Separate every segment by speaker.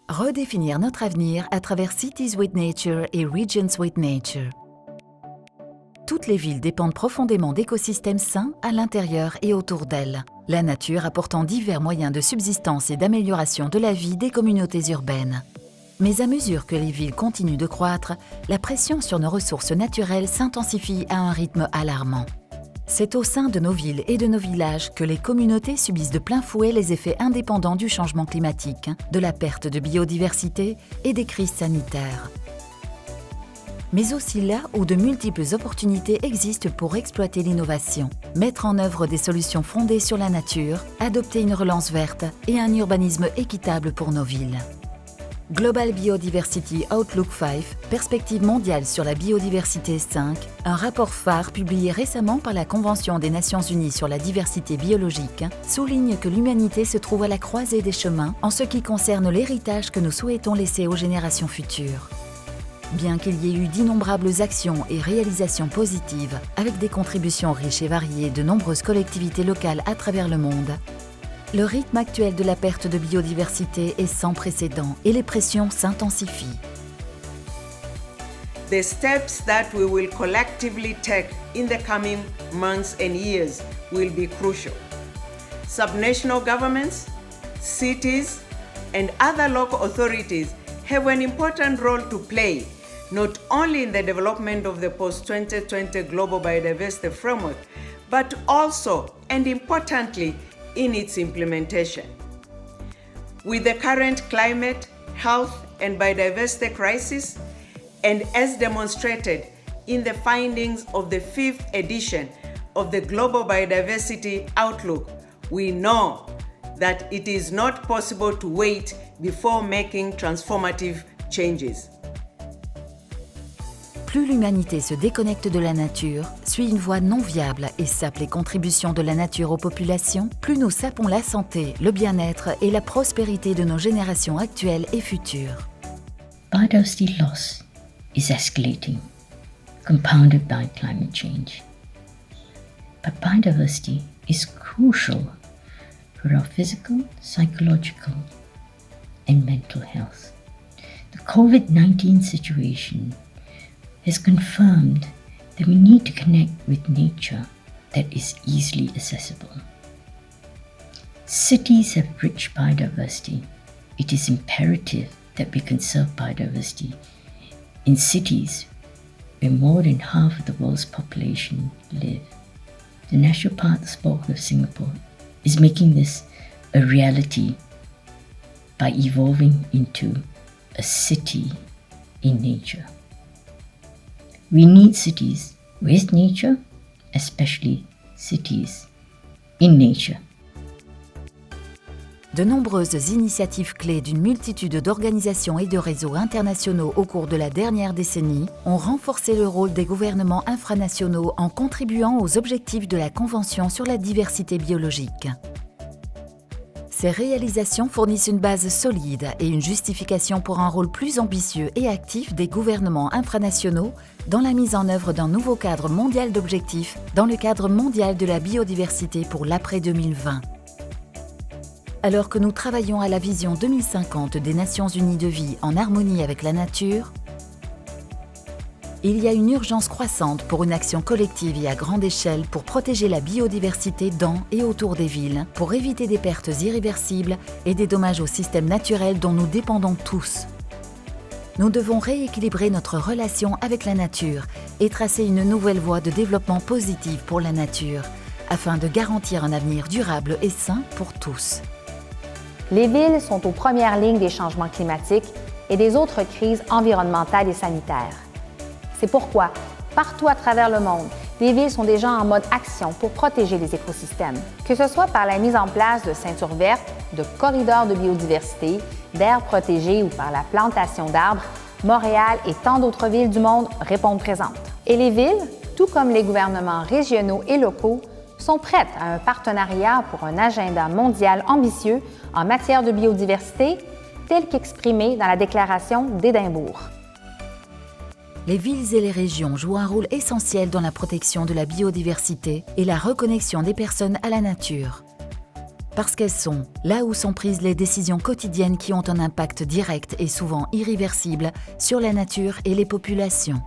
Speaker 1: Redéfinir notre avenir à travers Cities with Nature et Regions with Nature. Toutes les villes dépendent profondément d'écosystèmes sains à l'intérieur et autour d'elles, la nature apportant divers moyens de subsistance et d'amélioration de la vie des communautés urbaines. Mais à mesure que les villes continuent de croître, la pression sur nos ressources naturelles s'intensifie à un rythme alarmant. C'est au sein de nos villes et de nos villages que les communautés subissent de plein fouet les effets indépendants du changement climatique, de la perte de biodiversité et des crises sanitaires. Mais aussi là où de multiples opportunités existent pour exploiter l'innovation, mettre en œuvre des solutions fondées sur la nature, adopter une relance verte et un urbanisme équitable pour nos villes. Global Biodiversity Outlook 5, perspective mondiale sur la biodiversité 5, un rapport phare publié récemment par la Convention des Nations Unies sur la diversité biologique, souligne que l'humanité se trouve à la croisée des chemins en ce qui concerne l'héritage que nous souhaitons laisser aux générations futures. Bien qu'il y ait eu d'innombrables actions et réalisations positives, avec des contributions riches et variées de nombreuses collectivités locales à travers le monde, le rythme actuel de la perte de biodiversité est sans précédent et les pressions s'intensifient.
Speaker 2: The steps that we will collectively take in the coming months and years will be crucial. Subnational governments, cities, and other local authorities have an important role to play, not only in the development of the post-2020 Global Biodiversity Framework, but also, and importantly, in its implementation. With the current climate, health, and biodiversity crisis, and as demonstrated in the findings of the 5th edition of the Global Biodiversity Outlook, we know that it is not possible to wait before making transformative changes.
Speaker 1: Plus l'humanité se déconnecte de la nature, suit une voie non viable et sape les contributions de la nature aux populations, plus nous sapons la santé, le bien-être et la prospérité de nos générations actuelles et futures.
Speaker 3: Biodiversity loss is escalating, compounded by climate change. But biodiversity is crucial for our physical, psychological, and mental health. The COVID-19 situation has confirmed that we need to connect with nature that is easily accessible. Cities have rich biodiversity. It is imperative that we conserve biodiversity in cities where more than half of the world's population live. The National Parks Board of Singapore is making this a reality by evolving into a city in nature. We need cities with nature, especially cities in nature.
Speaker 1: De nombreuses initiatives clés d'une multitude d'organisations et de réseaux internationaux au cours de la dernière décennie ont renforcé le rôle des gouvernements infranationaux en contribuant aux objectifs de la Convention sur la diversité biologique. Ces réalisations fournissent une base solide et une justification pour un rôle plus ambitieux et actif des gouvernements infranationaux dans la mise en œuvre d'un nouveau cadre mondial d'objectifs dans le cadre mondial de la biodiversité pour l'après-2020. Alors que nous travaillons à la vision 2050 des Nations Unies de vie en harmonie avec la nature, il y a une urgence croissante pour une action collective et à grande échelle pour protéger la biodiversité dans et autour des villes, pour éviter des pertes irréversibles et des dommages aux systèmes naturels dont nous dépendons tous. Nous devons rééquilibrer notre relation avec la nature et tracer une nouvelle voie de développement positif pour la nature, afin de garantir un avenir durable et sain pour tous.
Speaker 4: Les villes sont aux premières lignes des changements climatiques et des autres crises environnementales et sanitaires. C'est pourquoi, partout à travers le monde, les villes sont déjà en mode action pour protéger les écosystèmes. Que ce soit par la mise en place de ceintures vertes, de corridors de biodiversité, d'aires protégées ou par la plantation d'arbres, Montréal et tant d'autres villes du monde répondent présentes. Et les villes, tout comme les gouvernements régionaux et locaux, sont prêtes à un partenariat pour un agenda mondial ambitieux en matière de biodiversité, tel qu'exprimé dans la Déclaration d'Édimbourg.
Speaker 1: Les villes et les régions jouent un rôle essentiel dans la protection de la biodiversité et la reconnexion des personnes à la nature. parce qu'elles sont là où sont prises les décisions quotidiennes qui ont un impact direct et souvent irréversible sur la nature et les populations.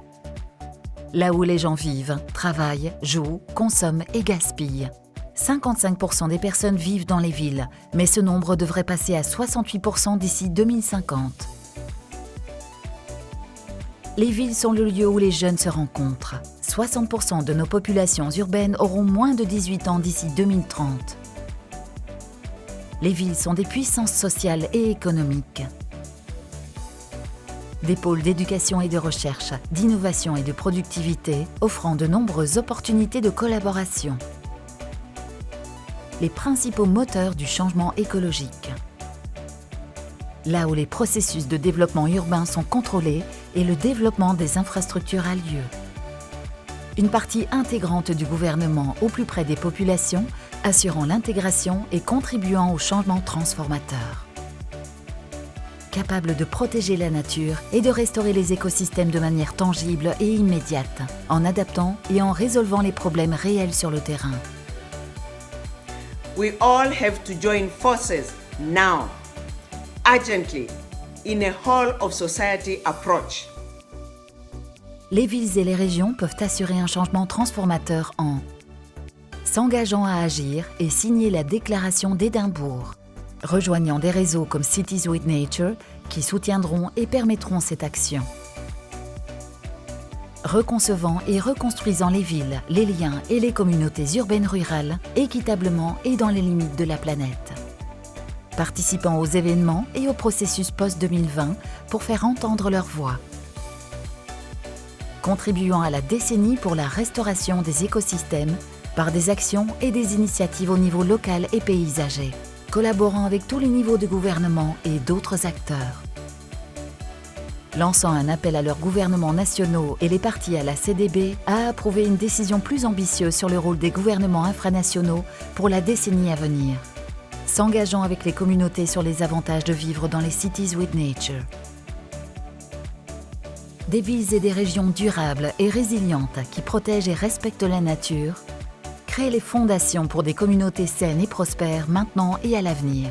Speaker 1: Là où les gens vivent, travaillent, jouent, consomment et gaspillent. 55% des personnes vivent dans les villes, mais ce nombre devrait passer à 68% d'ici 2050. Les villes sont le lieu où les jeunes se rencontrent. 60% de nos populations urbaines auront moins de 18 ans d'ici 2030. Les villes sont des puissances sociales et économiques. Des pôles d'éducation et de recherche, d'innovation et de productivité, offrant de nombreuses opportunités de collaboration. Les principaux moteurs du changement écologique. Là où les processus de développement urbain sont contrôlés et le développement des infrastructures a lieu. Une partie intégrante du gouvernement au plus près des populations, assurant l'intégration et contribuant au changement transformateur. Capable de protéger la nature et de restaurer les écosystèmes de manière tangible et immédiate, en adaptant et en résolvant les problèmes réels sur le terrain.
Speaker 2: We all have to join forces now, urgently, in a whole of society approach.
Speaker 1: Les villes et les régions peuvent assurer un changement transformateur en s'engageant à agir et signer la déclaration d'Édimbourg, rejoignant des réseaux comme Cities with Nature qui soutiendront et permettront cette action. Reconcevant et reconstruisant les villes, les liens et les communautés urbaines rurales équitablement et dans les limites de la planète. Participant aux événements et au processus post-2020 pour faire entendre leur voix. Contribuant à la décennie pour la restauration des écosystèmes par des actions et des initiatives au niveau local et paysager, collaborant avec tous les niveaux de gouvernement et d'autres acteurs. Lançant un appel à leurs gouvernements nationaux et les partis à la CDB à approuver une décision plus ambitieuse sur le rôle des gouvernements infranationaux pour la décennie à venir. S'engageant avec les communautés sur les avantages de vivre dans les Cities with Nature. Des villes et des régions durables et résilientes qui protègent et respectent la nature, créent les fondations pour des communautés saines et prospères maintenant et à l'avenir.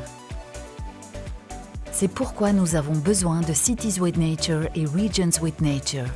Speaker 1: C'est pourquoi nous avons besoin de Cities with Nature et Regions with Nature.